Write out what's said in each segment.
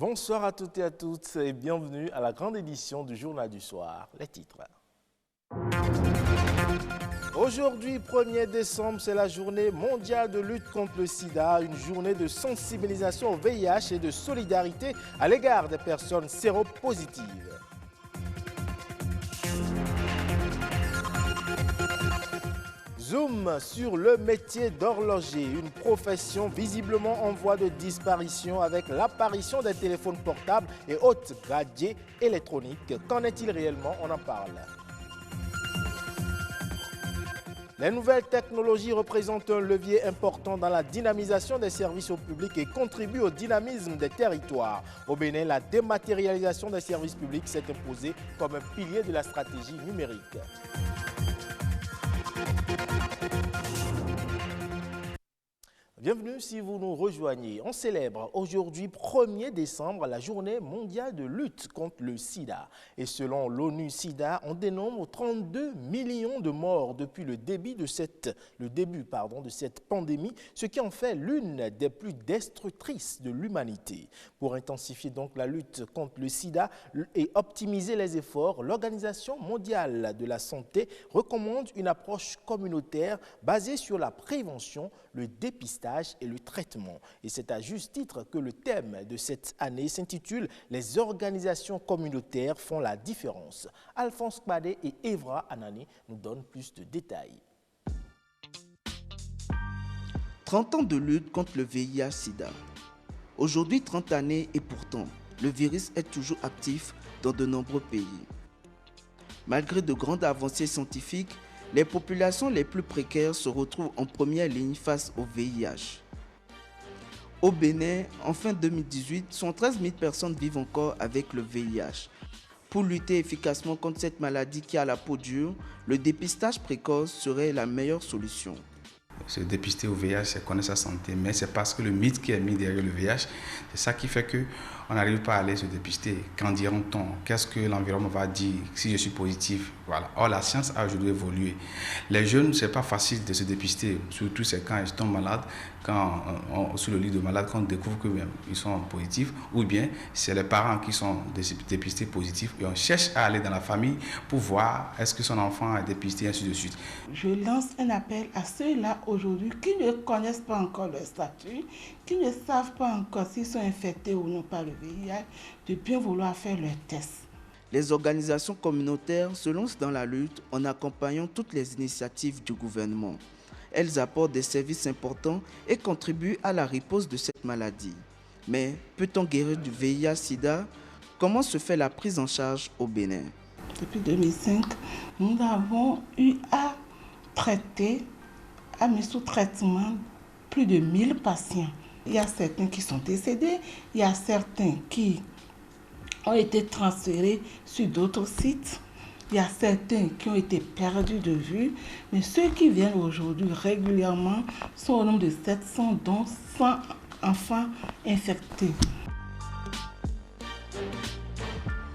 Bonsoir à toutes et à toutes et bienvenue à la grande édition du Journal du Soir. Les titres. Aujourd'hui, 1er décembre, c'est la journée mondiale de lutte contre le sida, une journée de sensibilisation au VIH et de solidarité à l'égard des personnes séropositives. Zoom sur le métier d'horloger, une profession visiblement en voie de disparition avec l'apparition des téléphones portables et autres gadgets électroniques. Qu'en est-il réellement? On en parle. Les nouvelles technologies représentent un levier important dans la dynamisation des services au public et contribuent au dynamisme des territoires. Au Bénin, la dématérialisation des services publics s'est imposée comme un pilier de la stratégie numérique. Bienvenue si vous nous rejoignez. On célèbre aujourd'hui 1er décembre la journée mondiale de lutte contre le sida. Et selon l'ONU-SIDA, on dénombre 32 millions de morts depuis le début de cette pandémie, ce qui en fait l'une des plus destructrices de l'humanité. Pour intensifier donc la lutte contre le sida et optimiser les efforts, l'Organisation mondiale de la santé recommande une approche communautaire basée sur la prévention, le dépistage et le traitement. Et c'est à juste titre que le thème de cette année s'intitule « Les organisations communautaires font la différence ». Alphonse Kbadé et Evra Anani nous donnent plus de détails. 30 ans de lutte contre le VIH-Sida. Aujourd'hui, 30 années et pourtant, le virus est toujours actif dans de nombreux pays. Malgré de grandes avancées scientifiques, les populations les plus précaires se retrouvent en première ligne face au VIH. Au Bénin, en fin 2018, 113 000 personnes vivent encore avec le VIH. Pour lutter efficacement contre cette maladie qui a la peau dure, le dépistage précoce serait la meilleure solution. Se dépister au VIH, c'est connaître sa santé, mais c'est parce que le mythe qui est mis derrière le VIH, c'est ça qui fait qu'on n'arrive pas à aller se dépister. Qu'en diront-on? Qu'est-ce que l'environnement va dire si je suis positif? Voilà. Or, la science a aujourd'hui évolué. Les jeunes, c'est pas facile de se dépister, surtout c'est quand ils tombent malades, quand sur le lit de malade, quand on découvre qu'ils sont positifs, ou bien c'est les parents qui sont dépistés positifs et on cherche à aller dans la famille pour voir est-ce que son enfant est dépisté, ainsi de suite. Je lance un appel à ceux-là aujourd'hui qui ne connaissent pas encore leur statut, qui ne savent pas encore s'ils sont infectés ou non par le VIH, de bien vouloir faire leur test. Les organisations communautaires se lancent dans la lutte en accompagnant toutes les initiatives du gouvernement. Elles apportent des services importants et contribuent à la riposte de cette maladie. Mais peut-on guérir du VIH-Sida? Comment se fait la prise en charge au Bénin? Depuis 2005, nous avons eu à traiter, à mettre sous traitement plus de 1000 patients. Il y a certains qui sont décédés, il y a certains qui ont été transférés sur d'autres sites. Il y a certains qui ont été perdus de vue, mais ceux qui viennent aujourd'hui régulièrement sont au nombre de 700, dont 100 enfants infectés.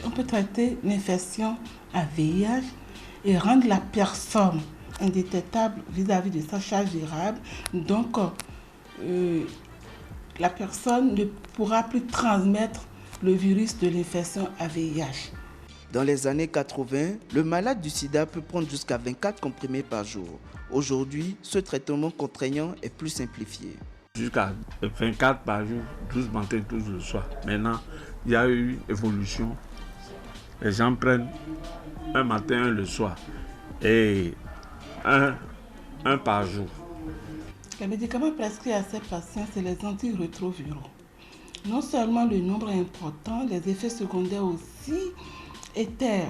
On peut traiter l'infection à VIH et rendre la personne indétectable vis-à-vis de sa charge virale. Donc, la personne ne pourra plus transmettre le virus de l'infection à VIH. Dans les années 80, le malade du sida peut prendre jusqu'à 24 comprimés par jour. Aujourd'hui, ce traitement contraignant est plus simplifié. Jusqu'à 24 par jour, 12 matins, 12 le soir. Maintenant, il y a eu une évolution. Les gens prennent un matin, un le soir. Et un par jour. Les médicaments prescrits à ces patients, c'est les antirétroviraux. Non seulement le nombre est important, les effets secondaires aussi étaient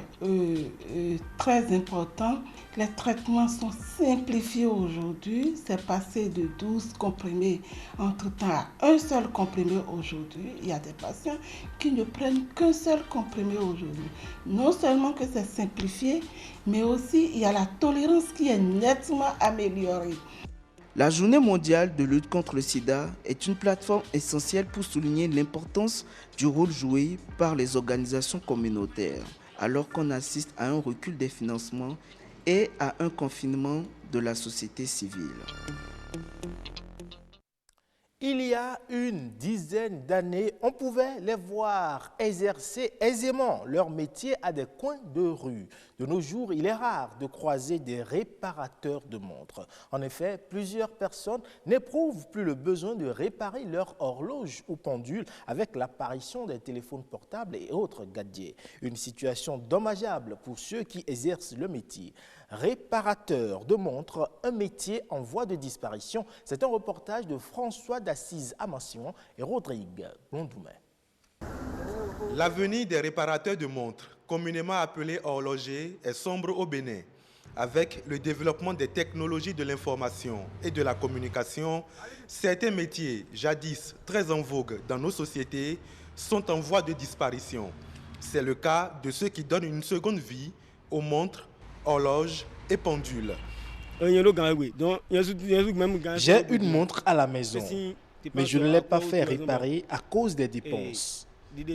très importants. Les traitements sont simplifiés aujourd'hui. C'est passé de 12 comprimés entre-temps à un seul comprimé aujourd'hui. Il y a des patients qui ne prennent qu'un seul comprimé aujourd'hui. Non seulement que c'est simplifié, mais aussi il y a la tolérance qui est nettement améliorée. La Journée mondiale de lutte contre le sida est une plateforme essentielle pour souligner l'importance du rôle joué par les organisations communautaires, alors qu'on assiste à un recul des financements et à un confinement de la société civile. Il y a une dizaine d'années, on pouvait les voir exercer aisément leur métier à des coins de rue. De nos jours, il est rare de croiser des réparateurs de montres. En effet, plusieurs personnes n'éprouvent plus le besoin de réparer leur horloge ou pendule avec l'apparition des téléphones portables et autres gadgets. Une situation dommageable pour ceux qui exercent le métier. Réparateur de montres, un métier en voie de disparition. C'est un reportage de François d'Assise Amansion et Rodrigue Blondoumet. L'avenir des réparateurs de montres, communément appelés horlogers, est sombre au Bénin. Avec le développement des technologies de l'information et de la communication, certains métiers, jadis très en vogue dans nos sociétés, sont en voie de disparition. C'est le cas de ceux qui donnent une seconde vie aux montres, horloges et pendules. J'ai une montre à la maison, mais je ne l'ai pas fait réparer à cause des dépenses.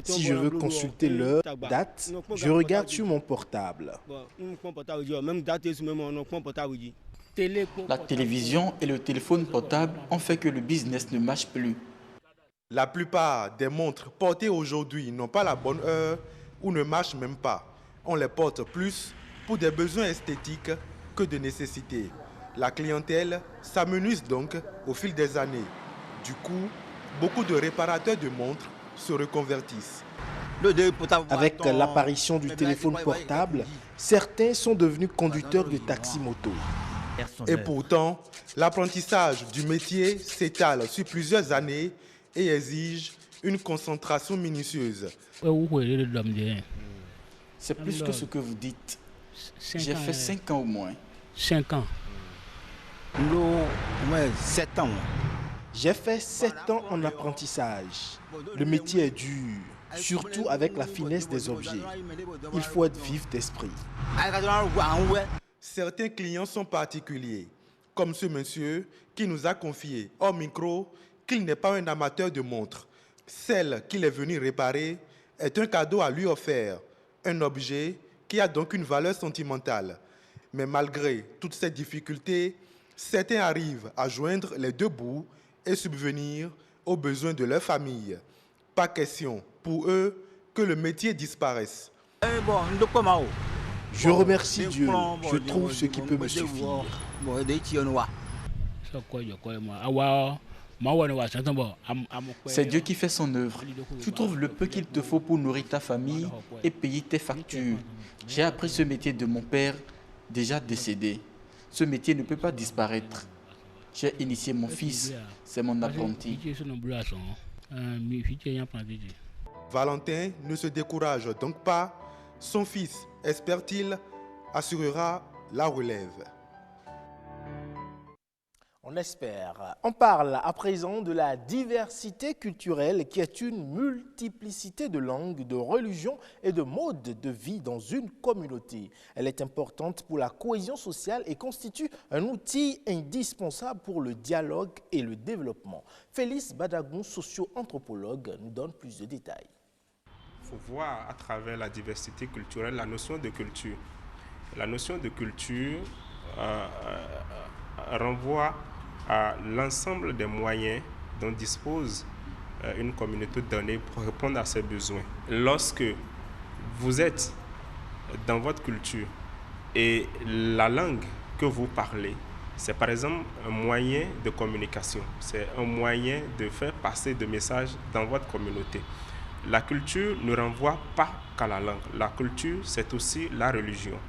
Si je veux consulter l'heure, date, je regarde sur mon portable. La télévision et le téléphone portable ont fait que le business ne marche plus. La plupart des montres portées aujourd'hui n'ont pas la bonne heure ou ne marchent même pas. On les porte plus pour des besoins esthétiques que de nécessité. La clientèle s'amenuise donc au fil des années. Du coup, beaucoup de réparateurs de montres se reconvertissent. Avec l'apparition du téléphone portable, certains sont devenus conducteurs de taxi-moto. Et pourtant, l'apprentissage du métier s'étale sur plusieurs années et exige une concentration minutieuse. C'est plus que ce que vous dites. J'ai fait 5 ans au moins. 5 ans. Non, 7 ans. J'ai fait 7 ans en apprentissage. Le métier est dur, surtout avec la finesse des objets. Il faut être vif d'esprit. Certains clients sont particuliers, comme ce monsieur qui nous a confié hors micro qu'il n'est pas un amateur de montres. Celle qu'il est venu réparer est un cadeau à lui offert, un objet qui a donc une valeur sentimentale. Mais malgré toutes ces difficultés, certains arrivent à joindre les deux bouts et subvenir aux besoins de leur famille. Pas question pour eux que le métier disparaisse. Je remercie Dieu, je trouve ce qui peut me suffire. C'est Dieu qui fait son œuvre. Tu trouves le peu qu'il te faut pour nourrir ta famille et payer tes factures. J'ai appris ce métier de mon père, déjà décédé. Ce métier ne peut pas disparaître. J'ai initié mon fils, c'est mon apprenti. Valentin ne se décourage donc pas. Son fils, espère-t-il, assurera la relève. On espère. On parle à présent de la diversité culturelle qui est une multiplicité de langues, de religions et de modes de vie dans une communauté. Elle est importante pour la cohésion sociale et constitue un outil indispensable pour le dialogue et le développement. Félix Badagon, socio-anthropologue, nous donne plus de détails. Il faut voir à travers la diversité culturelle la notion de culture. La notion de culture renvoie à l'ensemble des moyens dont dispose une communauté donnée pour répondre à ses besoins. Lorsque vous êtes dans votre culture et la langue que vous parlez, c'est par exemple un moyen de communication, c'est un moyen de faire passer des messages dans votre communauté. La culture ne renvoie pas qu'à la langue. La culture, c'est aussi la religion.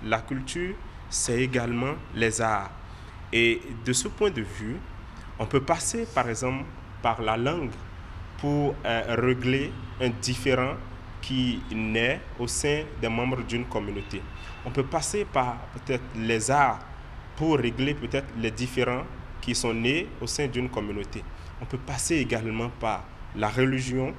La culture, c'est également les arts. Et de ce point de vue, on peut passer par exemple par la langue pour régler un différend qui naît au sein des membres d'une communauté. On peut passer par peut-être les arts pour régler peut-être les différends qui sont nés au sein d'une communauté. On peut passer également par la religion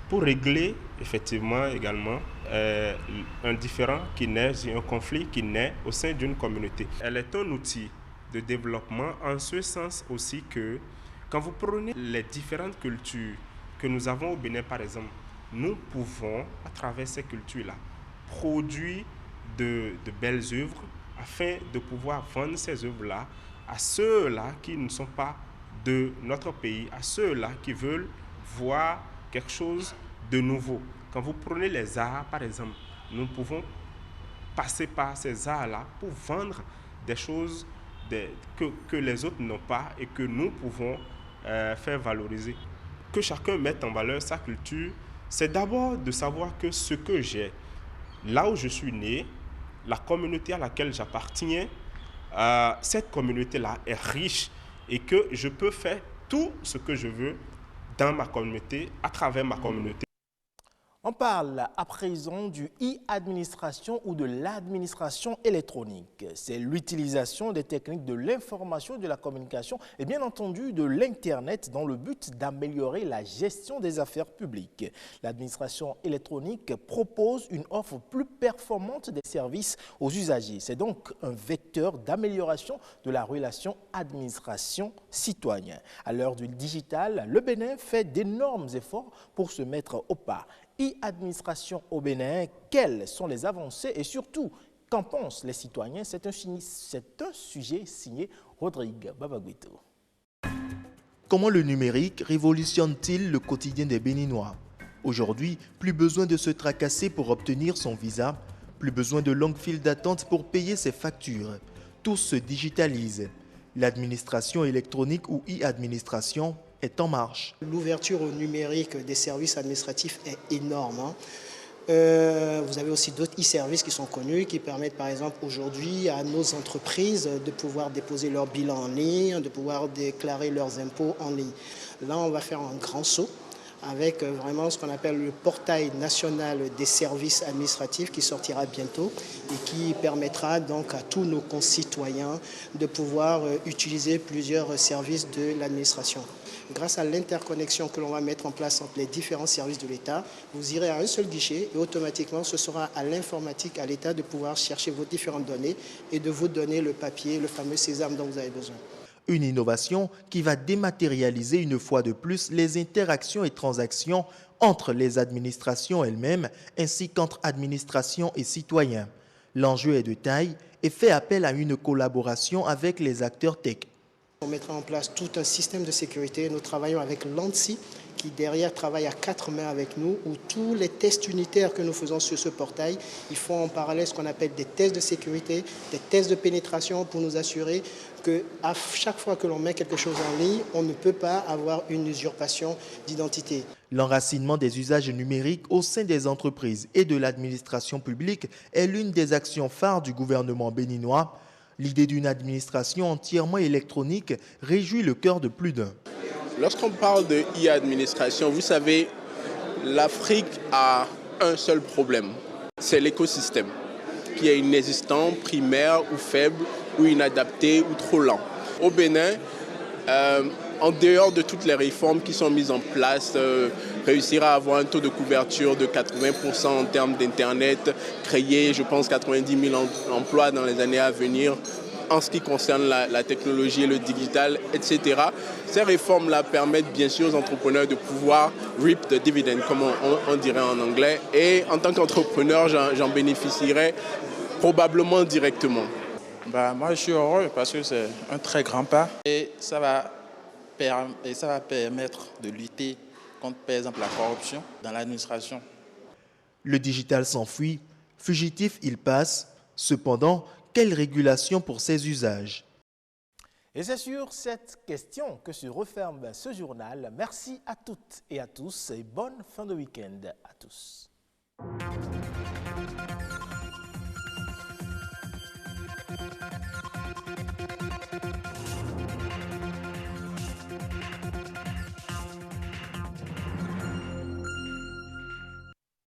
pour régler effectivement également un différend qui naît, un conflit qui naît au sein d'une communauté. Elle est un outil de développement en ce sens aussi que quand vous prenez les différentes cultures que nous avons au Bénin par exemple, nous pouvons à travers ces cultures-là produire de belles œuvres afin de pouvoir vendre ces œuvres-là à ceux-là qui ne sont pas de notre pays à ceux-là qui veulent voir quelque chose de nouveau. Quand vous prenez les arts, par exemple, nous pouvons passer par ces arts-là pour vendre des choses que les autres n'ont pas et que nous pouvons faire valoriser. Que chacun mette en valeur sa culture, c'est d'abord de savoir que ce que j'ai, là où je suis né, la communauté à laquelle j'appartiens, cette communauté-là est riche et que je peux faire tout ce que je veux dans ma communauté, à travers ma communauté. On parle à présent du e-administration ou de l'administration électronique. C'est l'utilisation des techniques de l'information et de la communication et bien entendu de l'Internet dans le but d'améliorer la gestion des affaires publiques. L'administration électronique propose une offre plus performante des services aux usagers. C'est donc un vecteur d'amélioration de la relation administration-citoyen. À l'heure du digital, le Bénin fait d'énormes efforts pour se mettre au pas. E-administration au Bénin, quelles sont les avancées et surtout, qu'en pensent les citoyens? C'est un sujet signé Rodrigue Babaguito. Comment le numérique révolutionne-t-il le quotidien des Béninois? Aujourd'hui, plus besoin de se tracasser pour obtenir son visa, plus besoin de longues files d'attente pour payer ses factures. Tout se digitalise. L'administration électronique ou e-administration est en marche. L'ouverture au numérique des services administratifs est énorme. Vous avez aussi d'autres e-services qui sont connus, qui permettent par exemple aujourd'hui à nos entreprises de pouvoir déposer leur bilan en ligne, de pouvoir déclarer leurs impôts en ligne. Là, on va faire un grand saut avec vraiment ce qu'on appelle le portail national des services administratifs qui sortira bientôt et qui permettra donc à tous nos concitoyens de pouvoir utiliser plusieurs services de l'administration. Grâce à l'interconnexion que l'on va mettre en place entre les différents services de l'État, vous irez à un seul guichet et automatiquement ce sera à l'informatique, à l'État de pouvoir chercher vos différentes données et de vous donner le papier, le fameux sésame dont vous avez besoin. Une innovation qui va dématérialiser une fois de plus les interactions et transactions entre les administrations elles-mêmes ainsi qu'entre administrations et citoyens. L'enjeu est de taille et fait appel à une collaboration avec les acteurs tech. On mettra en place tout un système de sécurité. Nous travaillons avec l'ANSSI qui derrière travaille à 4 mains avec nous, où tous les tests unitaires que nous faisons sur ce portail, ils font en parallèle ce qu'on appelle des tests de sécurité, des tests de pénétration pour nous assurer qu'à chaque fois que l'on met quelque chose en ligne, on ne peut pas avoir une usurpation d'identité. L'enracinement des usages numériques au sein des entreprises et de l'administration publique est l'une des actions phares du gouvernement béninois. L'idée d'une administration entièrement électronique réjouit le cœur de plus d'un. Lorsqu'on parle de e-administration, vous savez, l'Afrique a un seul problème, c'est l'écosystème, qui est inexistant, primaire ou faible, ou inadapté ou trop lent. Au Bénin, en dehors de toutes les réformes qui sont mises en place, réussir à avoir un taux de couverture de 80% en termes d'Internet, créer, je pense, 90 000 emplois dans les années à venir en ce qui concerne la technologie et le digital, etc. Ces réformes-là permettent bien sûr aux entrepreneurs de pouvoir reap the dividend, comme on dirait en anglais. Et en tant qu'entrepreneur, j'en bénéficierai probablement directement. Moi, je suis heureux parce que c'est un très grand pas et ça va permettre de lutter contre, par exemple, la corruption dans l'administration. Le digital s'enfuit, fugitif il passe. Cependant, quelle régulation pour ses usages? Et c'est sur cette question que se referme ce journal. Merci à toutes et à tous et bonne fin de week-end à tous.